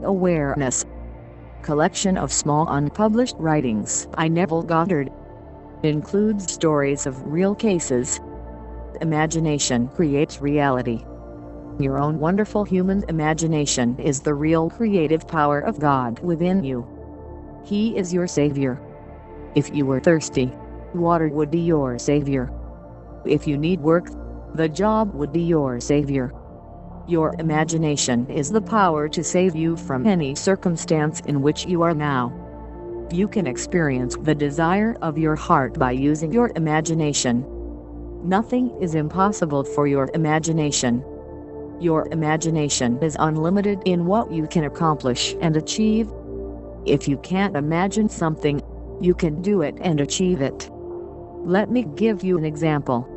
Awareness. Collection of small unpublished writings by Nevielle Goddard. Includes stories of real cases. Imagination creates reality. Your own wonderful human imagination is the real creative power of God within you. He is your Savior. If you were thirsty, water would be your Savior. If you need work, the job would be your Savior. Your imagination is the power to save you from any circumstance in which you are now. You can experience the desire of your heart by using your imagination. Nothing is impossible for your imagination. Your imagination is unlimited in what you can accomplish and achieve. If you can't imagine something, you can do it and achieve it. Let me give you an example.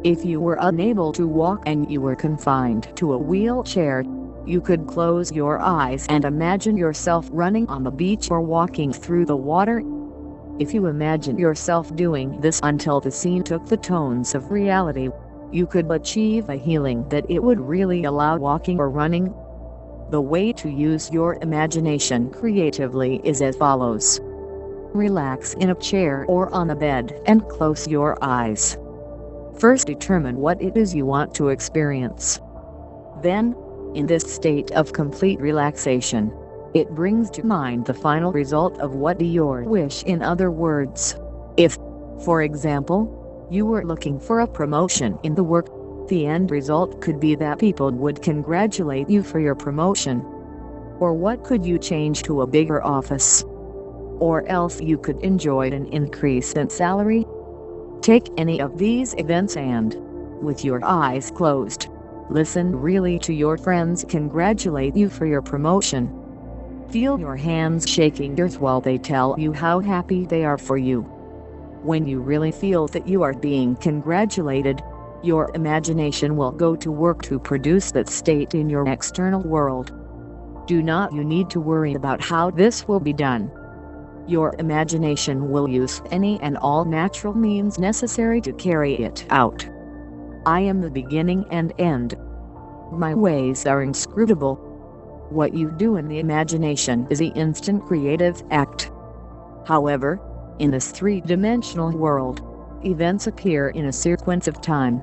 If you were unable to walk and you were confined to a wheelchair, you could close your eyes and imagine yourself running on the beach or walking through the water. If you imagine yourself doing this until the scene took the tones of reality, you could achieve a healing that it would really allow walking or running. The way to use your imagination creatively is as follows. Relax in a chair or on a bed and close your eyes. First, determine what it is you want to experience. Then, in this state of complete relaxation, it brings to mind the final result of what be your wish. In other words, if, for example, you were looking for a promotion in the work, the end result could be that people would congratulate you for your promotion. Or what could you change to a bigger office? Or else you could enjoy an increase in salary. Take any of these events and, with your eyes closed, listen really to your friends congratulate you for your promotion. Feel your hands shaking earth while they tell you how happy they are for you. When you really feel that you are being congratulated, your imagination will go to work to produce that state in your external world. You need to worry about how this will be done. Your imagination will use any and all natural means necessary to carry it out. I am the beginning and end. My ways are inscrutable. What you do in the imagination is the instant creative act. However, in this three-dimensional world, events appear in a sequence of time.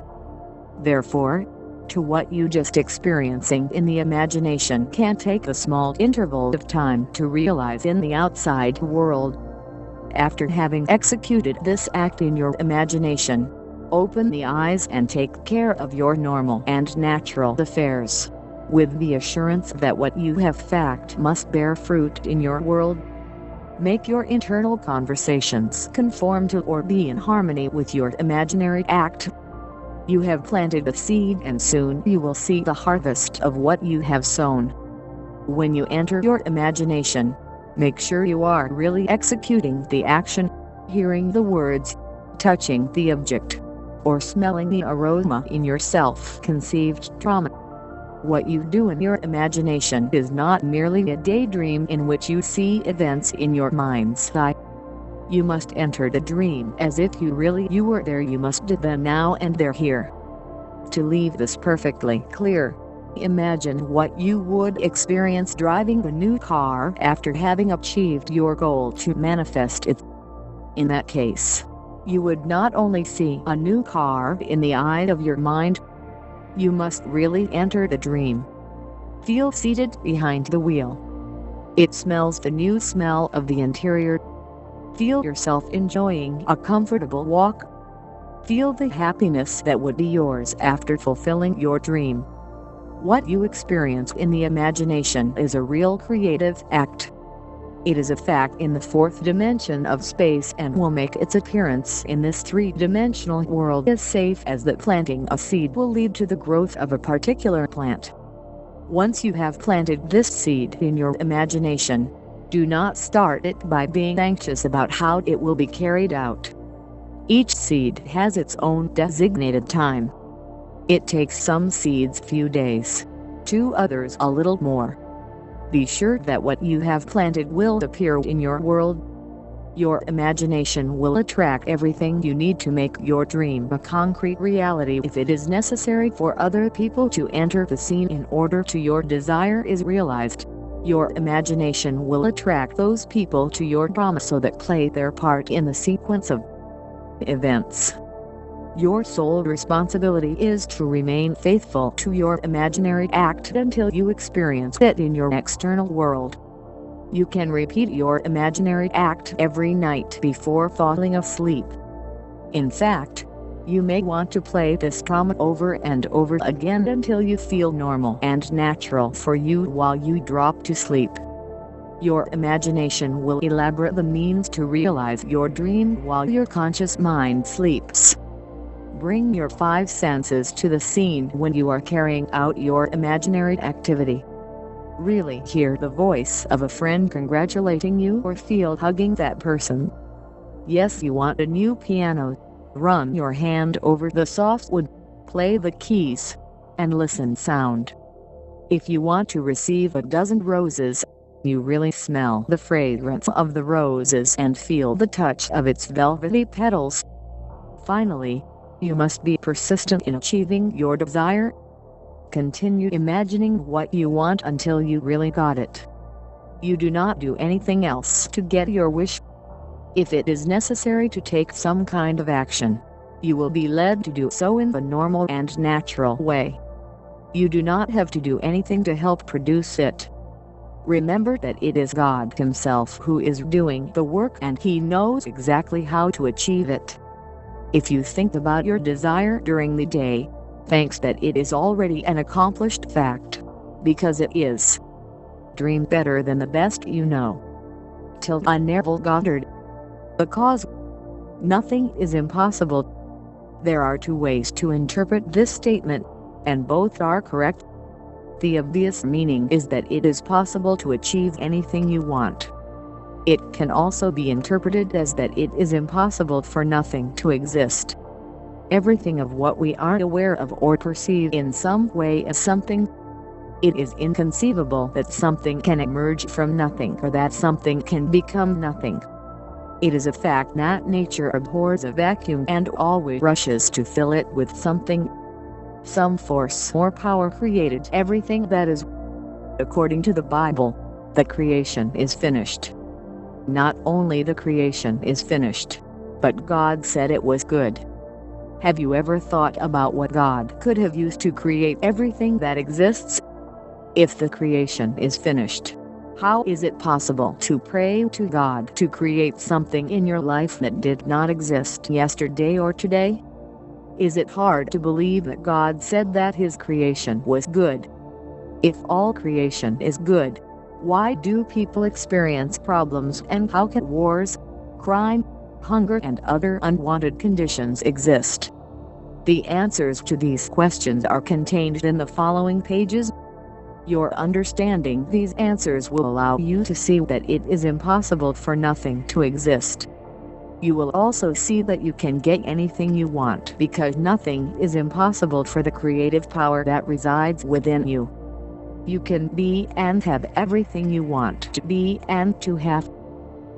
Therefore, to what you just experiencing in the imagination can take a small interval of time to realize in the outside world. After having executed this act in your imagination, open the eyes and take care of your normal and natural affairs, with the assurance that what you have fact must bear fruit in your world. Make your internal conversations conform to or be in harmony with your imaginary act. You have planted a seed and soon you will see the harvest of what you have sown. When you enter your imagination, make sure you are really executing the action, hearing the words, touching the object, or smelling the aroma in your self-conceived trauma. What you do in your imagination is not merely a daydream in which you see events in your mind's eye. You must enter the dream as if you were there. You must do them now and there here. To leave this perfectly clear, imagine what you would experience driving the new car after having achieved your goal to manifest it. In that case, you would not only see a new car in the eye of your mind, you must really enter the dream. Feel seated behind the wheel. It smells the new smell of the interior. Feel yourself enjoying a comfortable walk. Feel the happiness that would be yours after fulfilling your dream. What you experience in the imagination is a real creative act. It is a fact in the fourth dimension of space and will make its appearance in this three-dimensional world as safe as that planting a seed will lead to the growth of a particular plant. Once you have planted this seed in your imagination, do not start it by being anxious about how it will be carried out. Each seed has its own designated time. It takes some seeds few days, to others a little more. Be sure that what you have planted will appear in your world. Your imagination will attract everything you need to make your dream a concrete reality if it is necessary for other people to enter the scene in order to your desire is realized. Your imagination will attract those people to your drama so that play their part in the sequence of events. Your sole responsibility is to remain faithful to your imaginary act until you experience it in your external world. You can repeat your imaginary act every night before falling asleep. In fact, you may want to play this drama over and over again until you feel normal and natural for you while you drop to sleep. Your imagination will elaborate the means to realize your dream while your conscious mind sleeps. Bring your five senses to the scene when you are carrying out your imaginary activity. Really hear the voice of a friend congratulating you or feel hugging that person. Yes, you want a new piano. Run your hand over the soft wood, play the keys, and listen sound. If you want to receive a dozen roses, you really smell the fragrance of the roses and feel the touch of its velvety petals. Finally, you must be persistent in achieving your desire. Continue imagining what you want until you really got it. You do not do anything else to get your wish. If it is necessary to take some kind of action, you will be led to do so in the normal and natural way. You do not have to do anything to help produce it. Remember that it is God Himself who is doing the work and He knows exactly how to achieve it. If you think about your desire during the day, thanks that it is already an accomplished fact, because it is. Dream better than the best you know. Till Nevielle Goddard. Because nothing is impossible. There are two ways to interpret this statement, and both are correct. The obvious meaning is that it is possible to achieve anything you want. It can also be interpreted as that it is impossible for nothing to exist. Everything of what we are aware of or perceive in some way as something. It is inconceivable that something can emerge from nothing or that something can become nothing. It is a fact that nature abhors a vacuum and always rushes to fill it with something. Some force or power created everything that is. According to the Bible, the creation is finished. Not only the creation is finished, but God said it was good. Have you ever thought about what God could have used to create everything that exists? If the creation is finished, how is it possible to pray to God to create something in your life that did not exist yesterday or today? Is it hard to believe that God said that His creation was good? If all creation is good, why do people experience problems, and how can wars, crime, hunger and other unwanted conditions exist? The answers to these questions are contained in the following pages. Your understanding these answers will allow you to see that it is impossible for nothing to exist. You will also see that you can get anything you want because nothing is impossible for the creative power that resides within you. You can be and have everything you want to be and to have.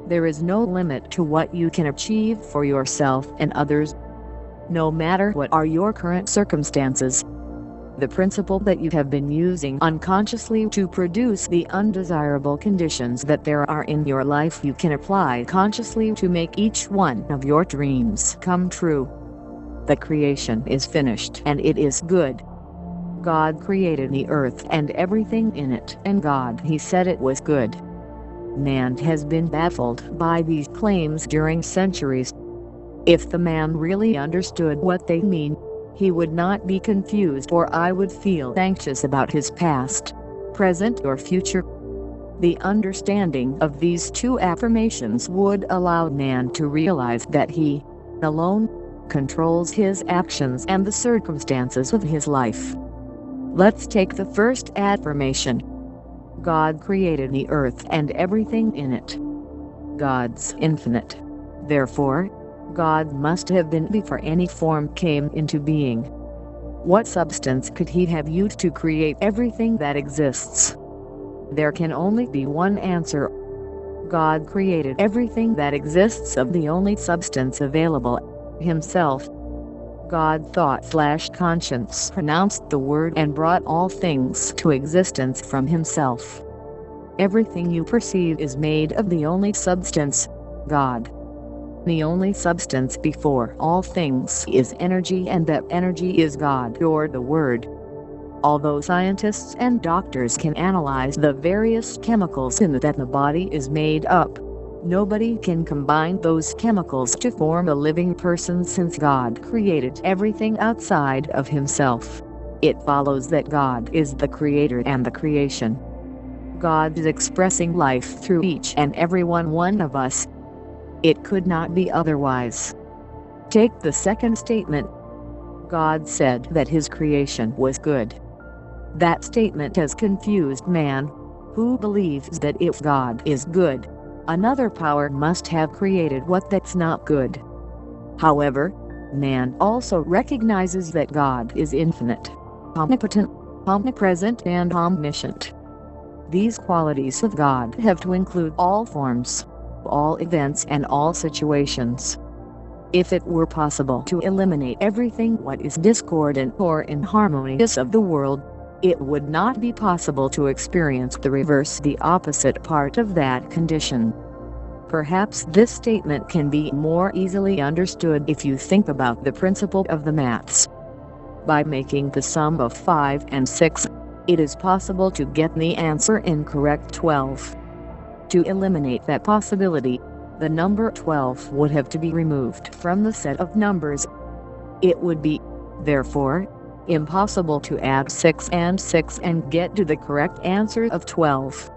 There is no limit to what you can achieve for yourself and others. No matter what are your current circumstances. The principle that you have been using unconsciously to produce the undesirable conditions that there are in your life you can apply consciously to make each one of your dreams come true. The creation is finished and it is good. God created the earth and everything in it, and God He said it was good. Man has been baffled by these claims during centuries. If the man really understood what they mean, he would not be confused, or I would feel anxious about his past, present or future. The understanding of these two affirmations would allow man to realize that he, alone, controls his actions and the circumstances of his life. Let's take the first affirmation. God created the earth and everything in it. God's infinite. Therefore, God must have been before any form came into being. What substance could He have used to create everything that exists? There can only be one answer. God created everything that exists of the only substance available, Himself. God thought/conscience pronounced the word and brought all things to existence from Himself. Everything you perceive is made of the only substance, God. The only substance before all things is energy, and that energy is God or the Word. Although scientists and doctors can analyze the various chemicals in that the body is made up, nobody can combine those chemicals to form a living person, since God created everything outside of himself. It follows that God is the creator and the creation. God is expressing life through each and every one of us. It could not be otherwise. Take the second statement. God said that his creation was good. That statement has confused man, who believes that if God is good, another power must have created what that's not good. However, man also recognizes that God is infinite, omnipotent, omnipresent, and omniscient. These qualities of God have to include all forms, all events, and all situations. If it were possible to eliminate everything what is discordant or inharmonious of the world, it would not be possible to experience the reverse, the opposite part of that condition. Perhaps this statement can be more easily understood if you think about the principle of the maths. By making the sum of 5 and 6, it is possible to get the answer incorrect 12. To eliminate that possibility, the number 12 would have to be removed from the set of numbers. It would be, therefore, impossible to add 6 and 6 and get to the correct answer of 12.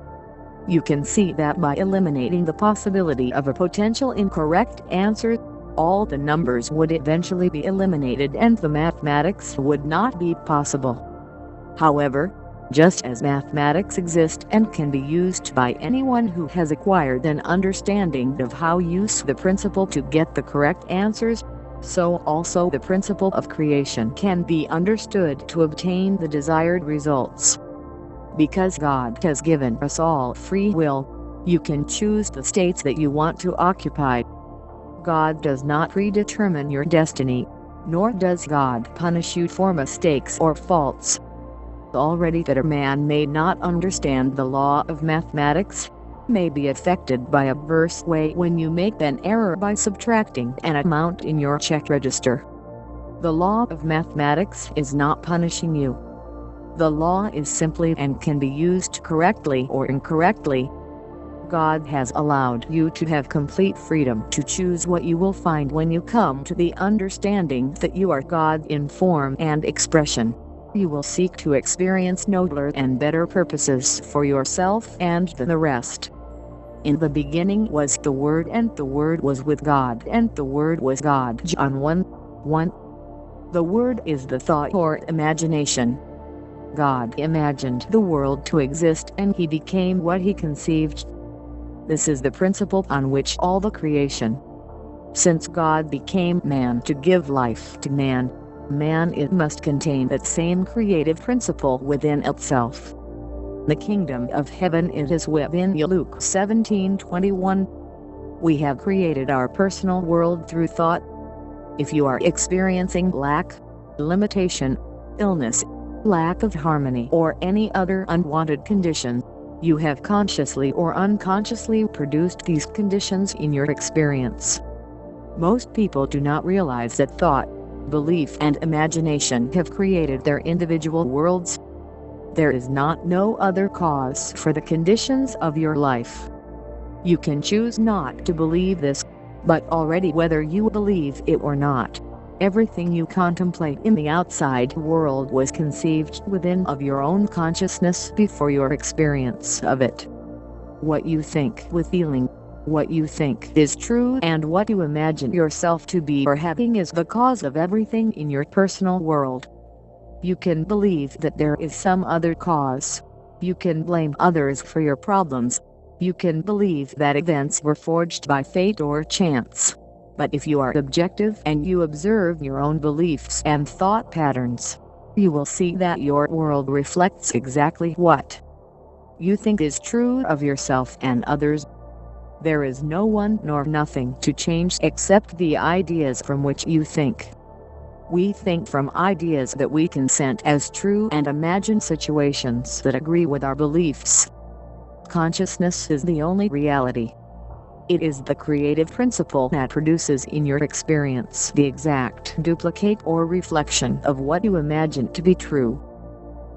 You can see that by eliminating the possibility of a potential incorrect answer, all the numbers would eventually be eliminated and the mathematics would not be possible. However, just as mathematics exist and can be used by anyone who has acquired an understanding of how to use the principle to get the correct answers, so also the principle of creation can be understood to obtain the desired results. Because God has given us all free will, you can choose the states that you want to occupy. God does not predetermine your destiny, nor does God punish you for mistakes or faults. Already that a man may not understand the law of mathematics, may be affected by a verse way when you make an error by subtracting an amount in your check register. The law of mathematics is not punishing you. The law is simply and can be used correctly or incorrectly. God has allowed you to have complete freedom to choose what you will find when you come to the understanding that you are God in form and expression. You will seek to experience nobler and better purposes for yourself and the rest. In the beginning was the Word, and the Word was with God, and the Word was God. John 1:1. The Word is the thought or imagination. God imagined the world to exist, and he became what he conceived. This is the principle on which all the creation. Since God became man to give life to man, it must contain that same creative principle within itself. The kingdom of heaven is within you. Luke 17:21. We have created our personal world through thought. If you are experiencing lack, limitation, illness, lack of harmony, or any other unwanted condition, you have consciously or unconsciously produced these conditions in your experience. Most people do not realize that thought, belief, and imagination have created their individual worlds. There is no other cause for the conditions of your life. You can choose not to believe this, but already whether you believe it or not, everything you contemplate in the outside world was conceived within of your own consciousness before your experience of it. What you think with feeling, what you think is true, and what you imagine yourself to be or having is the cause of everything in your personal world. You can believe that there is some other cause. You can blame others for your problems. You can believe that events were forged by fate or chance. But if you are objective and you observe your own beliefs and thought patterns, you will see that your world reflects exactly what you think is true of yourself and others. There is no one nor nothing to change except the ideas from which you think. We think from ideas that we consent as true and imagine situations that agree with our beliefs. consciousness is the only reality. It is the creative principle that produces in your experience the exact duplicate or reflection of what you imagine to be true.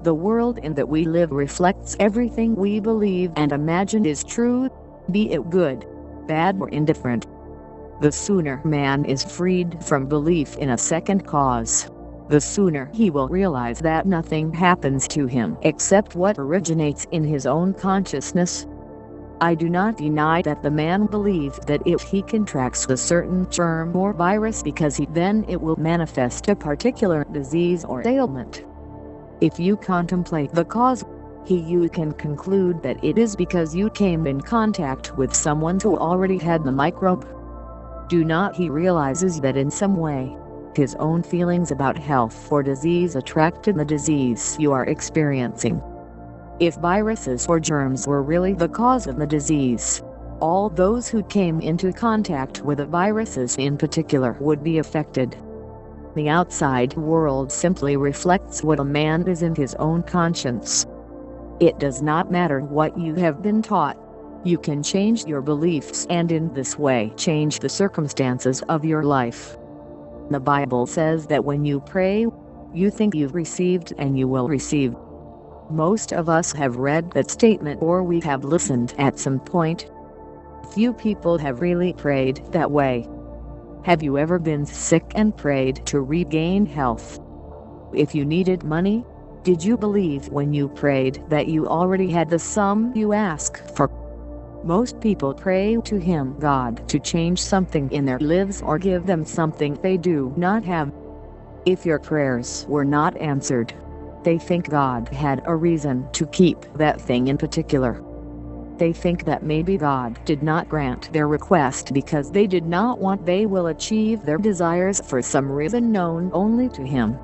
The world in that we live reflects everything we believe and imagine is true, be it good, bad or indifferent. The sooner man is freed from belief in a second cause, the sooner he will realize that nothing happens to him except what originates in his own consciousness. I do not deny that the man believes that if he contracts a certain germ or virus because then it will manifest a particular disease or ailment. If you contemplate the cause, you can conclude that it is because you came in contact with someone who already had the microbe. Do not he realizes that in some way, his own feelings about health or disease attracted the disease you are experiencing. If viruses or germs were really the cause of the disease, all those who came into contact with the viruses in particular would be affected. The outside world simply reflects what a man is in his own conscience. It does not matter what you have been taught. You can change your beliefs and in this way change the circumstances of your life. The Bible says that when you pray, you think you've received and you will receive. Most of us have read that statement or we have listened at some point. Few people have really prayed that way. Have you ever been sick and prayed to regain health? If you needed money, did you believe when you prayed that you already had the sum you asked for? Most people pray to Him, God, to change something in their lives or give them something they do not have. If your prayers were not answered, they think God had a reason to keep that thing in particular. They think that maybe God did not grant their request because they did not want they will achieve their desires for some reason known only to Him.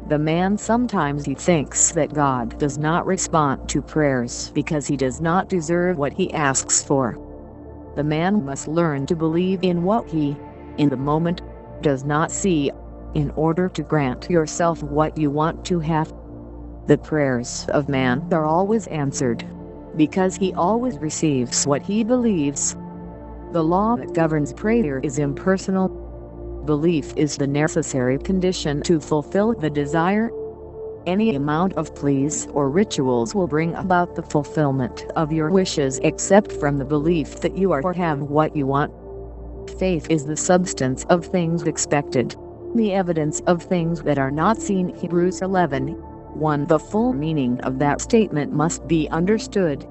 The man sometimes he thinks that God does not respond to prayers because he does not deserve what he asks for. The man must learn to believe in what he, in the moment, does not see, in order to grant yourself what you want to have. The prayers of man are always answered, because he always receives what he believes. The law that governs prayer is impersonal. Belief is the necessary condition to fulfill the desire. Any amount of pleas or rituals will bring about the fulfillment of your wishes except from the belief that you are or have what you want. Faith is the substance of things expected, the evidence of things that are not seen. Hebrews 11:1. The full meaning of that statement must be understood.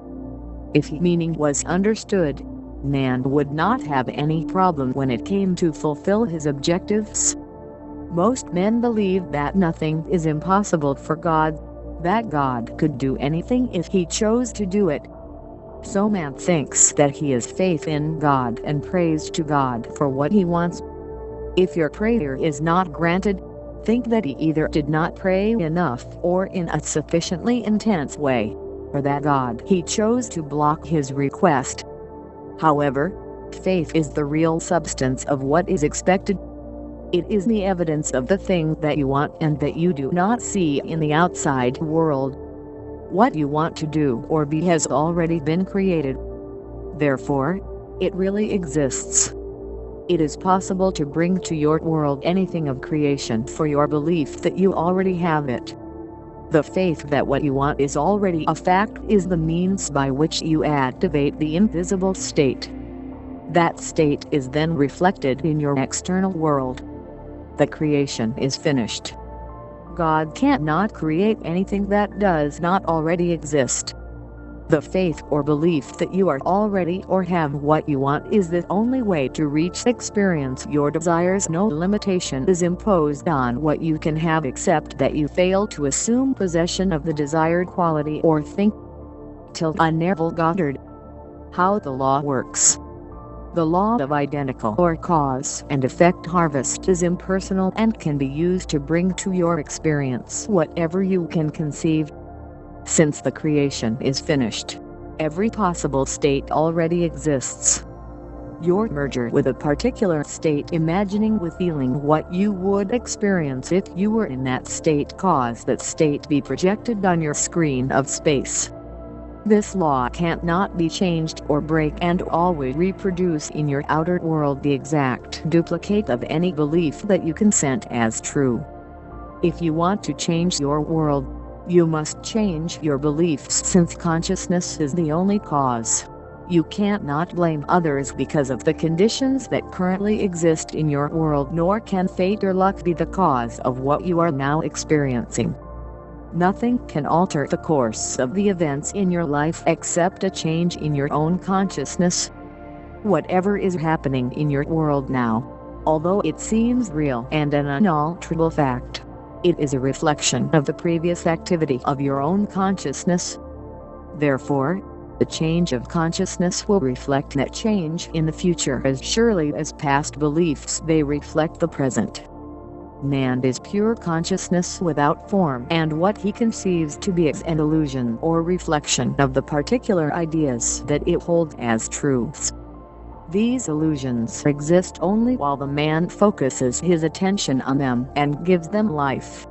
If meaning was understood, man would not have any problem when it came to fulfill his objectives. Most men believe that nothing is impossible for God, that God could do anything if He chose to do it. So man thinks that he has faith in God and prays to God for what he wants. If your prayer is not granted, think that he either did not pray enough or in a sufficiently intense way, or that God He chose to block his request. However, faith is the real substance of what is expected. It is the evidence of the thing that you want and that you do not see in the outside world. What you want to do or be has already been created. Therefore, it really exists. It is possible to bring to your world anything of creation for your belief that you already have it. The faith that what you want is already a fact is the means by which you activate the invisible state. That state is then reflected in your external world. The creation is finished. God cannot create anything that does not already exist. The faith or belief that you are already or have what you want is the only way to experience your desires. No limitation is imposed on what you can have except that you fail to assume possession of the desired quality or thing. Nevielle Goddard. How the law works. The law of identical or cause and effect harvest is impersonal and can be used to bring to your experience whatever you can conceive. Since the creation is finished, every possible state already exists. Your merger with a particular state, imagining with feeling what you would experience if you were in that state, cause that state be projected on your screen of space. This law cannot be changed or break and always reproduce in your outer world the exact duplicate of any belief that you consent as true. If you want to change your world, you must change your beliefs, since consciousness is the only cause. You can't not blame others because of the conditions that currently exist in your world, nor can fate or luck be the cause of what you are now experiencing. Nothing can alter the course of the events in your life except a change in your own consciousness. Whatever is happening in your world now, although it seems real and an unalterable fact, it is a reflection of the previous activity of your own consciousness. Therefore, the change of consciousness will reflect that change in the future as surely as past beliefs they reflect the present. Man is pure consciousness without form, and what he conceives to be is an illusion or reflection of the particular ideas that it holds as truths. These illusions exist only while the man focuses his attention on them and gives them life.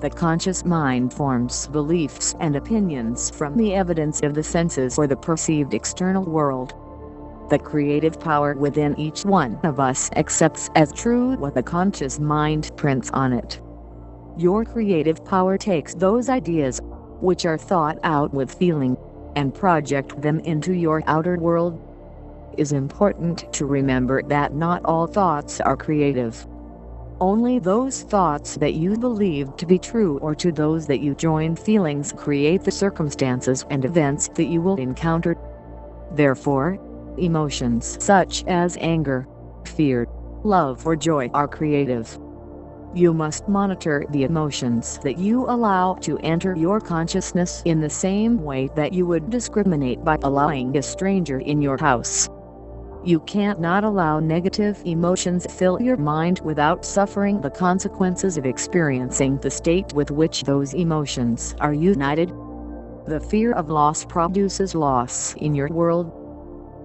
The conscious mind forms beliefs and opinions from the evidence of the senses or the perceived external world. The creative power within each one of us accepts as true what the conscious mind prints on it. Your creative power takes those ideas, which are thought out with feeling, and project them into your outer world. It is important to remember that not all thoughts are creative. Only those thoughts that you believe to be true or to those that you join feelings create the circumstances and events that you will encounter. Therefore, emotions such as anger, fear, love or joy are creative. You must monitor the emotions that you allow to enter your consciousness in the same way that you would discriminate by allowing a stranger in your house. You can't not allow negative emotions fill your mind without suffering the consequences of experiencing the state with which those emotions are united. The fear of loss produces loss in your world.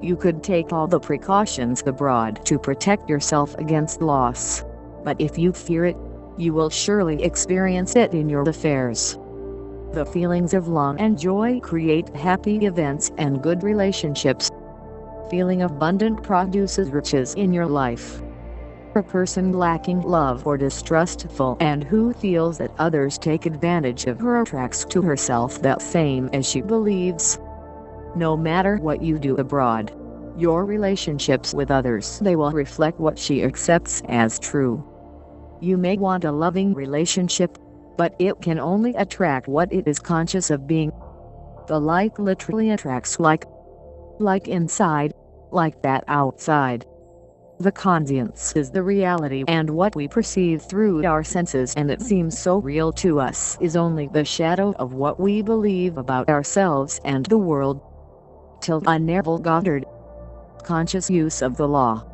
You could take all the precautions abroad to protect yourself against loss, but if you fear it, you will surely experience it in your affairs. The feelings of love and joy create happy events and good relationships. Feeling abundant produces riches in your life. A person lacking love or distrustful and who feels that others take advantage of her attracts to herself that same as she believes. No matter what you do abroad, your relationships with others, they will reflect what she accepts as true. You may want a loving relationship, but it can only attract what it is conscious of being. The like literally attracts like inside, like that outside. The conscience is the reality, and what we perceive through our senses and it seems so real to us is only the shadow of what we believe about ourselves and the world. Till Nevielle Goddard. Conscious use of the law.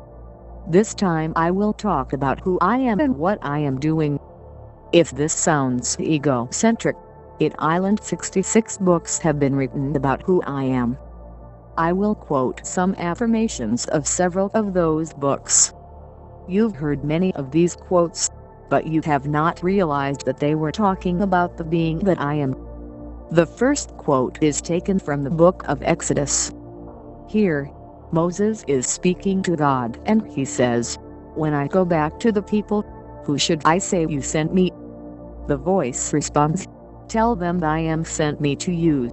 This time I will talk about who I am and what I am doing. If this sounds egocentric, Island 66 books have been written about who I am. I will quote some affirmations of several of those books. You've heard many of these quotes, but you have not realized that they were talking about the being that I am. The first quote is taken from the book of Exodus. Here, Moses is speaking to God and he says, "When I go back to the people, who should I say you sent me?" The voice responds, "Tell them I am sent me to you.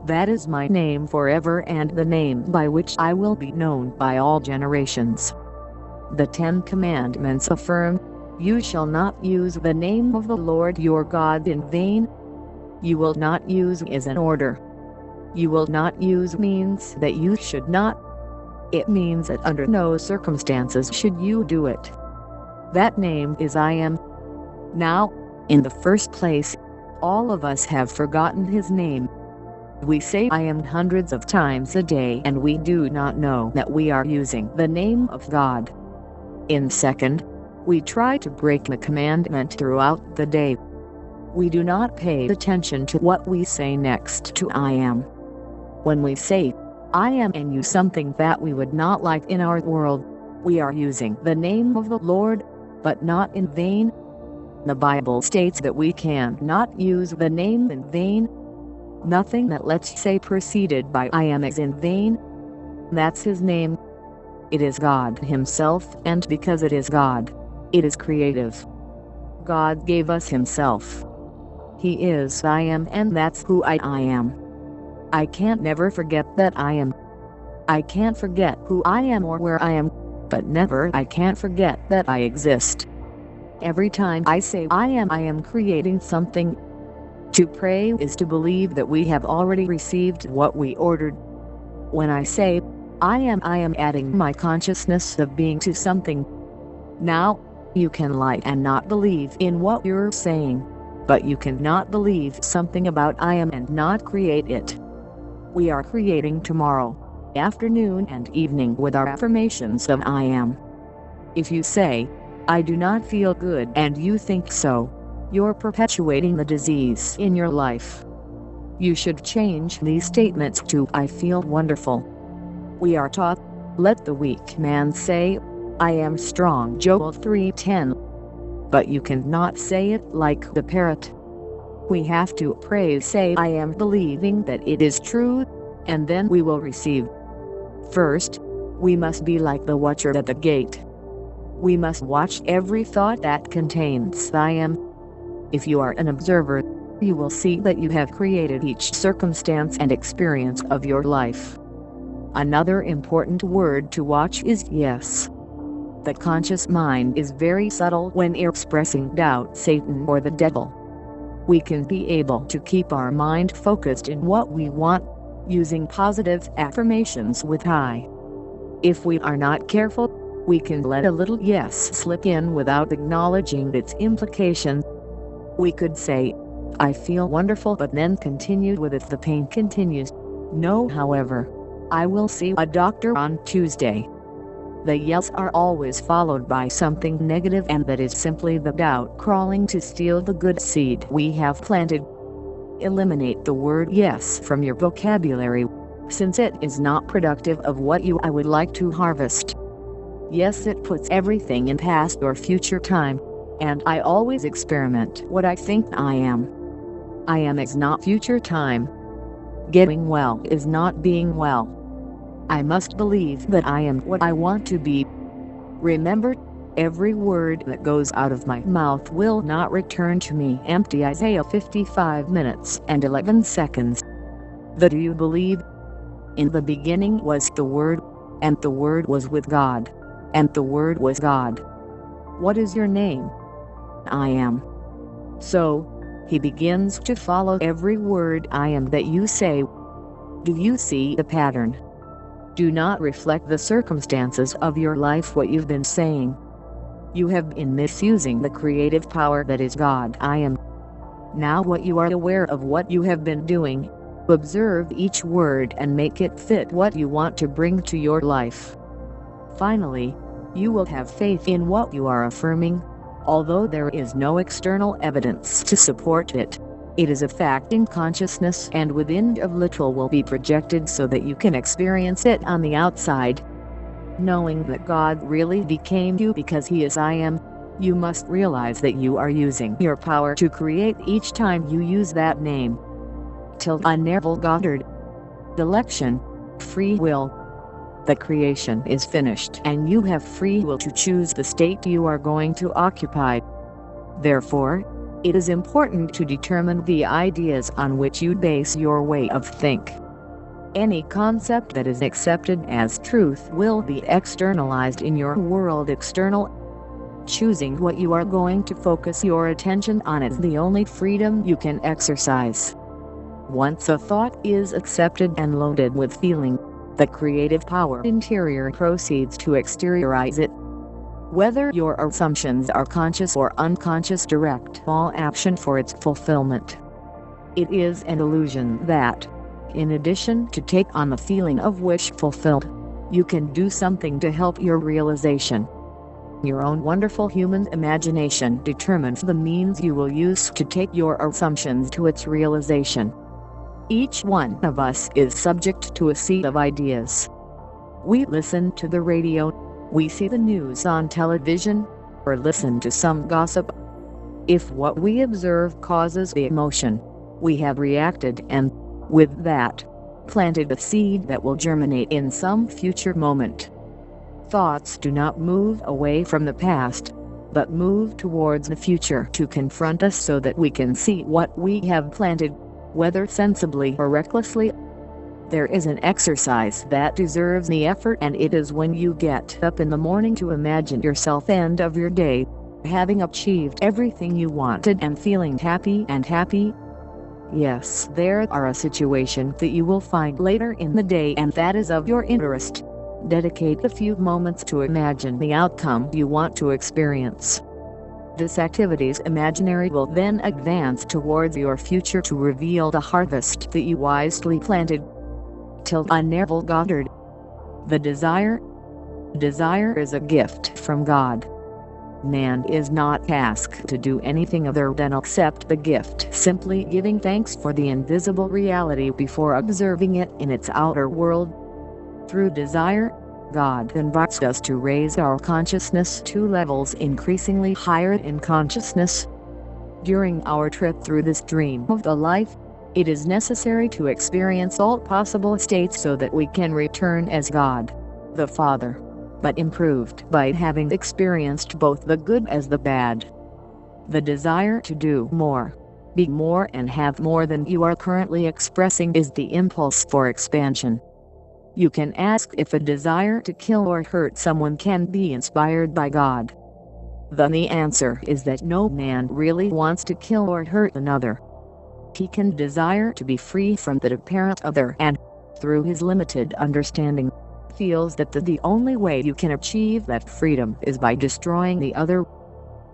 That is my name forever and the name by which I will be known by all generations." The 10 Commandments affirm, "You shall not use the name of the Lord your God in vain." You will not use is an order. You will not use means that you should not. It means that under no circumstances should you do it. That name is I am. Now, in the first place, all of us have forgotten his name. We say I am hundreds of times a day and we do not know that we are using the name of God. In second, we try to break the commandment throughout the day. We do not pay attention to what we say next to I am. When we say, I am and use something that we would not like in our world, we are using the name of the Lord, but not in vain. The Bible states that we can not use the name in vain. Nothing that let's say preceded by I am is in vain. That's his name. It is God himself, and because it is God, it is creative. God gave us himself. He is I am, and that's who I am. I can't never forget that I am. I can't forget who I am or where I am, but never I can't forget that I exist. Every time I say I am creating something. To pray is to believe that we have already received what we ordered. When I say I am adding my consciousness of being to something. Now, you can lie and not believe in what you're saying, but you cannot believe something about I am and not create it. We are creating tomorrow, afternoon and evening with our affirmations of I am. If you say, I do not feel good, and you think so, you're perpetuating the disease in your life. You should change these statements to I feel wonderful. We are taught, let the weak man say, I am strong, Joel 3:10. But you cannot say it like the parrot. We have to say I am, believing that it is true, and then we will receive. First, we must be like the watcher at the gate. We must watch every thought that contains I am. If you are an observer, you will see that you have created each circumstance and experience of your life. Another important word to watch is yes. The conscious mind is very subtle when expressing doubt, Satan or the devil. We can be able to keep our mind focused in what we want, using positive affirmations with I. If we are not careful, we can let a little yes slip in without acknowledging its implications. We could say, I feel wonderful, but then continue with if the pain continues. No, however, I will see a doctor on Tuesday. The yes are always followed by something negative, and that is simply the doubt crawling to steal the good seed we have planted. Eliminate the word yes from your vocabulary, since it is not productive of what I would like to harvest. Yes, it puts everything in past or future time, and I always experiment what I think I am. I am is not future time. Getting well is not being well. I must believe that I am what I want to be. Remember, every word that goes out of my mouth will not return to me empty. Isaiah 55:11. Do you believe? In the beginning was the Word, and the Word was with God, and the Word was God. What is your name? I am. So, he begins to follow every word I am that you say. Do you see the pattern? Do not reflect the circumstances of your life what you've been saying. You have been misusing the creative power that is God I am. Now what you are aware of what you have been doing, observe each word and make it fit what you want to bring to your life. Finally, you will have faith in what you are affirming, although there is no external evidence to support it. It is a fact in consciousness, and within of little will be projected so that you can experience it on the outside. Knowing that God really became you because he is I am, you must realize that you are using your power to create each time you use that name. Nevielle Goddard. Election. Free will. The creation is finished, and you have free will to choose the state you are going to occupy. Therefore, it is important to determine the ideas on which you base your way of think. Any concept that is accepted as truth will be externalized in your world external. Choosing what you are going to focus your attention on is the only freedom you can exercise. Once a thought is accepted and loaded with feeling, the creative power interior proceeds to exteriorize it. Whether your assumptions are conscious or unconscious, direct all action for its fulfillment. It is an illusion that, in addition to take on the feeling of wish fulfilled, you can do something to help your realization. Your own wonderful human imagination determines the means you will use to take your assumptions to its realization. Each one of us is subject to a sea of ideas. We listen to the radio, we see the news on television, or listen to some gossip. If what we observe causes the emotion, we have reacted, and With that, planted a seed that will germinate in some future moment. Thoughts do not move away from the past, but move towards the future to confront us so that we can see what we have planted, whether sensibly or recklessly. There is an exercise that deserves the effort, and it is when you get up in the morning to imagine yourself end of your day, having achieved everything you wanted and feeling happy and happy. Yes, there are a situation that you will find later in the day and that is of your interest. Dedicate a few moments to imagine the outcome you want to experience. This activity's imaginary will then advance towards your future to reveal the harvest that you wisely planted. Nevielle Goddard. The desire. Desire is a gift from God. Man is not asked to do anything other than accept the gift, simply giving thanks for the invisible reality before observing it in its outer world. Through desire, God invites us to raise our consciousness 2 levels increasingly higher in consciousness. During our trip through this dream of the life, it is necessary to experience all possible states so that we can return as God, the Father, but improved by having experienced both the good as the bad. The desire to do more, be more and have more than you are currently expressing is the impulse for expansion. You can ask if a desire to kill or hurt someone can be inspired by God. Then the answer is that no man really wants to kill or hurt another. He can desire to be free from that apparent other and, through his limited understanding, feels that the only way you can achieve that freedom is by destroying the other.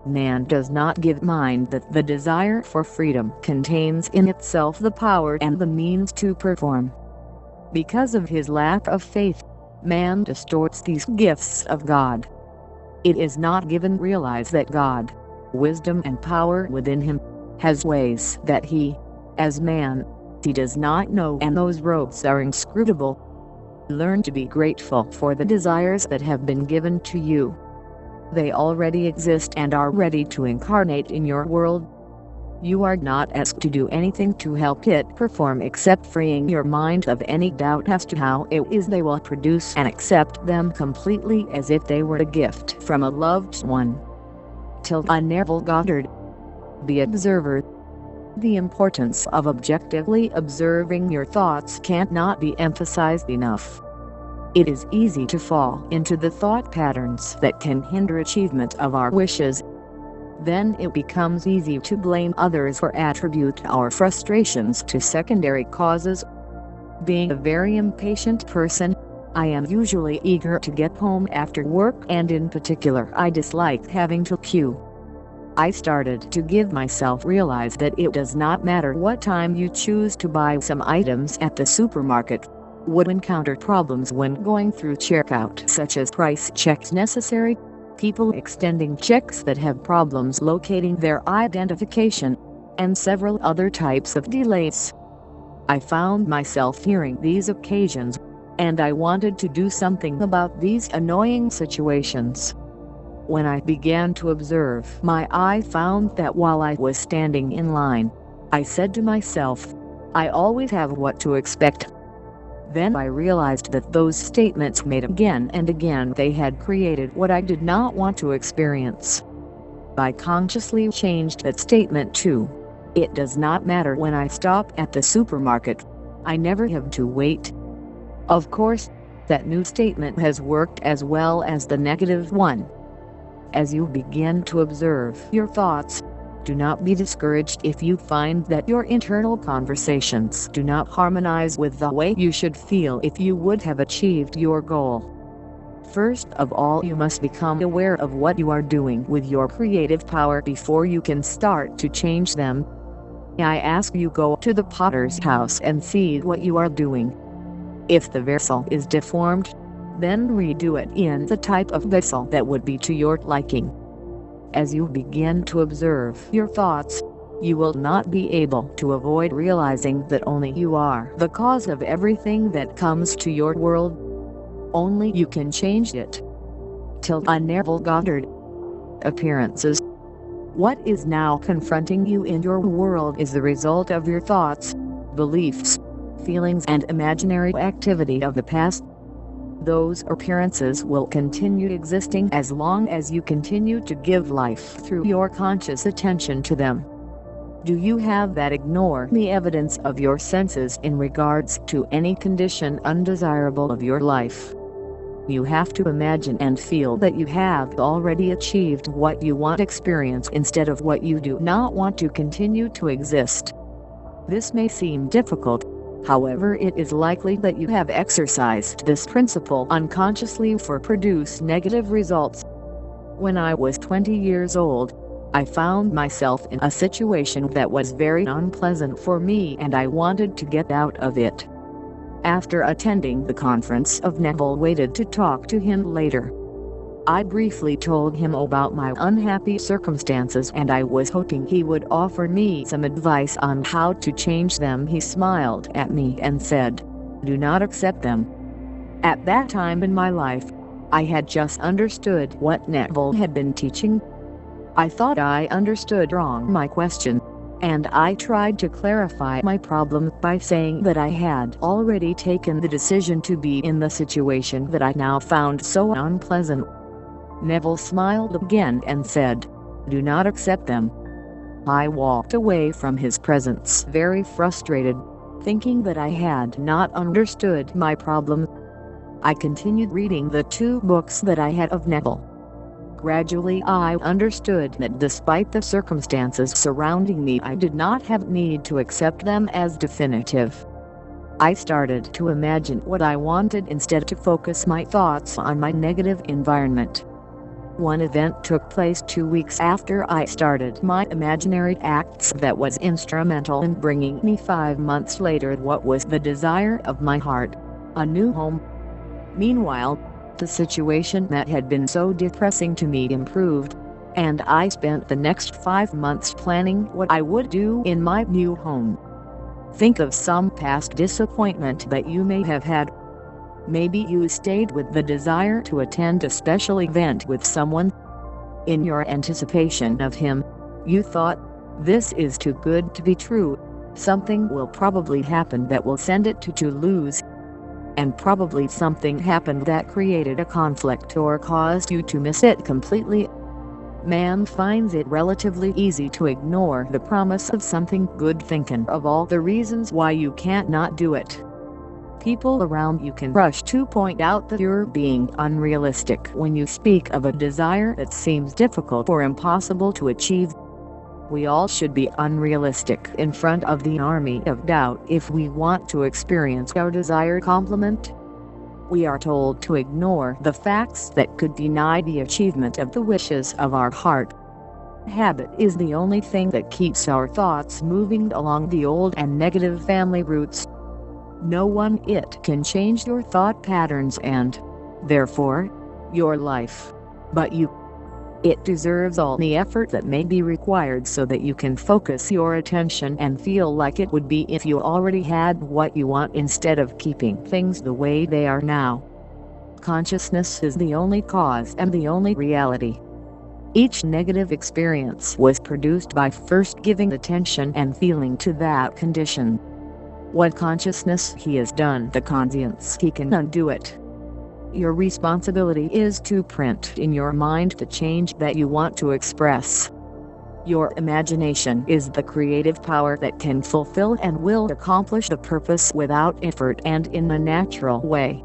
Man does not give mind that the desire for freedom contains in itself the power and the means to perform. Because of his lack of faith, man distorts these gifts of God. It is not given realize that God, wisdom and power within him, has ways that he, as man, he does not know, and those roads are inscrutable. Learn to be grateful for the desires that have been given to you. They already exist and are ready to incarnate in your world. You are not asked to do anything to help it perform except freeing your mind of any doubt as to how it is they will produce, and accept them completely as if they were a gift from a loved one. Nevielle Goddard. The observer. The importance of objectively observing your thoughts cannot be emphasized enough. It is easy to fall into the thought patterns that can hinder achievement of our wishes. Then it becomes easy to blame others or attribute our frustrations to secondary causes. Being a very impatient person, I am usually eager to get home after work, and in particular I dislike having to queue. I started to give myself realize that it does not matter what time you choose to buy some items at the supermarket. Would encounter problems when going through checkout, such as price checks necessary, people extending checks that have problems locating their identification, and several other types of delays. I found myself hearing these occasions, and I wanted to do something about these annoying situations. When I began to observe, my eye found that while I was standing in line, I said to myself, I always have what to expect. Then I realized that those statements made again and again, they had created what I did not want to experience. I consciously changed that statement to, it does not matter when I stop at the supermarket. I never have to wait. Of course, that new statement has worked as well as the negative one. As you begin to observe your thoughts, do not be discouraged if you find that your internal conversations do not harmonize with the way you should feel if you would have achieved your goal. First of all, you must become aware of what you are doing with your creative power before you can start to change them. I ask you, go to the potter's house and see what you are doing. If the vessel is deformed, then redo it in the type of vessel that would be to your liking. As you begin to observe your thoughts, you will not be able to avoid realizing that only you are the cause of everything that comes to your world. Only you can change it. Nevielle Goddard. Appearances. What is now confronting you in your world is the result of your thoughts, beliefs, feelings and imaginary activity of the past. Those appearances will continue existing as long as you continue to give life through your conscious attention to them. Do you have that ignore the evidence of your senses in regards to any condition undesirable of your life? You have to imagine and feel that you have already achieved what you want to experience instead of what you do not want to continue to exist. This may seem difficult. However, it is likely that you have exercised this principle unconsciously for produce negative results. When I was 20 years old, I found myself in a situation that was very unpleasant for me and I wanted to get out of it. After attending the conference of Nevielle waited to talk to him later. I briefly told him about my unhappy circumstances and I was hoping he would offer me some advice on how to change them. He smiled at me and said, "Do not accept them." At that time in my life, I had just understood what Nevielle had been teaching. I thought I understood wrong my question, and I tried to clarify my problem by saying that I had already taken the decision to be in the situation that I now found so unpleasant. Nevielle smiled again and said, "Do not accept them." I walked away from his presence very frustrated, thinking that I had not understood my problem. I continued reading the 2 books that I had of Nevielle. Gradually I understood that despite the circumstances surrounding me, I did not have need to accept them as definitive. I started to imagine what I wanted instead to focus my thoughts on my negative environment. One event took place 2 weeks after I started my imaginary acts that was instrumental in bringing me 5 months later what was the desire of my heart, a new home. Meanwhile, the situation that had been so depressing to me improved, and I spent the next 5 months planning what I would do in my new home. Think of some past disappointment that you may have had. Maybe you stayed with the desire to attend a special event with someone. In your anticipation of him, you thought, "This is too good to be true. Something will probably happen that will send it to lose." And probably something happened that created a conflict or caused you to miss it completely. Man finds it relatively easy to ignore the promise of something good, thinking of all the reasons why you can't not do it. People around you can rush to point out that you're being unrealistic when you speak of a desire that seems difficult or impossible to achieve. We all should be unrealistic in front of the army of doubt if we want to experience our desired complement. We are told to ignore the facts that could deny the achievement of the wishes of our heart. Habit is the only thing that keeps our thoughts moving along the old and negative family routes. No one can change your thought patterns and, therefore, your life. But it deserves all the effort that may be required so that you can focus your attention and feel like it would be if you already had what you want instead of keeping things the way they are now. Consciousness is the only cause and the only reality. Each negative experience was produced by first giving attention and feeling to that condition. What consciousness he has done, the conscience he can undo it. Your responsibility is to print in your mind the change that you want to express. Your imagination is the creative power that can fulfill and will accomplish the purpose without effort and in a natural way.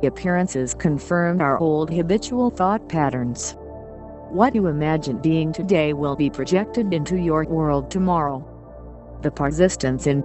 Appearances confirm our old habitual thought patterns. What you imagine being today will be projected into your world tomorrow. The persistence in